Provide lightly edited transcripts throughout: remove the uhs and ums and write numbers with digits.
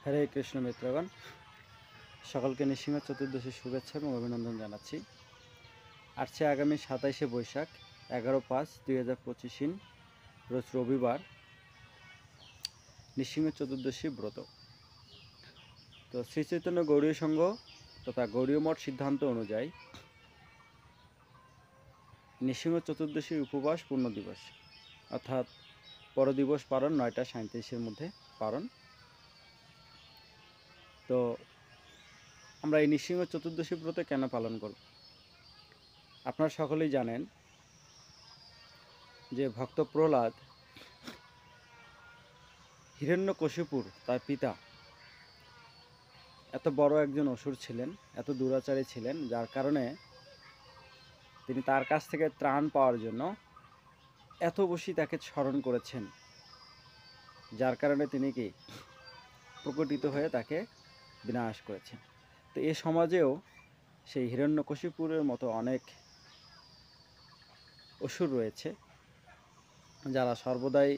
হরে কৃষ্ণ মিত্রগণ, সকলকে নৃসিংহ চতুর্দশীর শুভেচ্ছা এবং অভিনন্দন জানাচ্ছি। আসছে আগামী 27শে বৈশাখ 11/5/2025 রোজ রবিবার নৃসিংহ চতুর্দশী ব্রত। তো শ্রী চৈতন্য গৌড়ীয় সংঘ তথা গৌড়ীয় মঠ সিদ্ধান্ত অনুযায়ী নৃসিংহ চতুর্দশীর উপবাস পূর্ণ দিবস, অর্থাৎ পরদিবস পারণ 9টা 37-এর মধ্যে পারণ। তো আমরা এই নৃসিংহ চতুর্দশী ব্রত কেন পালন করব? আপনারা সকলেই জানেন যে ভক্ত প্রহ্লাদ হিরণ্যকশিপুর তার পিতা এত বড় একজন অসুর ছিলেন, এত দুরাচারী ছিলেন, যার কারণে তিনি তার কাছ থেকে ত্রাণ পাওয়ার জন্য এত বেশি তাকে স্মরণ করেছেন, যার কারণে তিনি কি প্রকটিত হয়ে তাকে বিনাশ করেছেন। তো এ সমাজেও সেই হিরণ্যকশিপুরের মতো অনেক অসুর রয়েছে, যারা সর্বদাই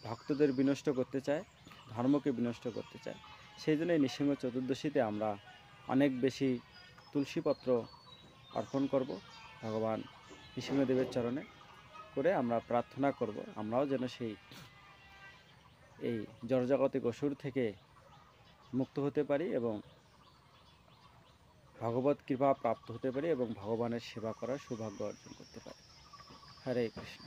ভক্তদের বিনষ্ট করতে চায়, ধর্মকে বিনষ্ট করতে চায়। সেই জন্য এই নৃসিংহ চতুর্দশীতে আমরা অনেক বেশি তুলসীপত্র অর্পণ করব ভগবান নৃসিংহদেবের চরণে, করে আমরা প্রার্থনা করব আমরাও যেন এই জড়জাগতিক অসুর থেকে মুক্ত হতে পারি এবং ভগবত কৃপা প্রাপ্ত হতে পারি এবং ভগবানের সেবা করার সৌভাগ্য অর্জন করতে পারি। হরে কৃষ্ণ।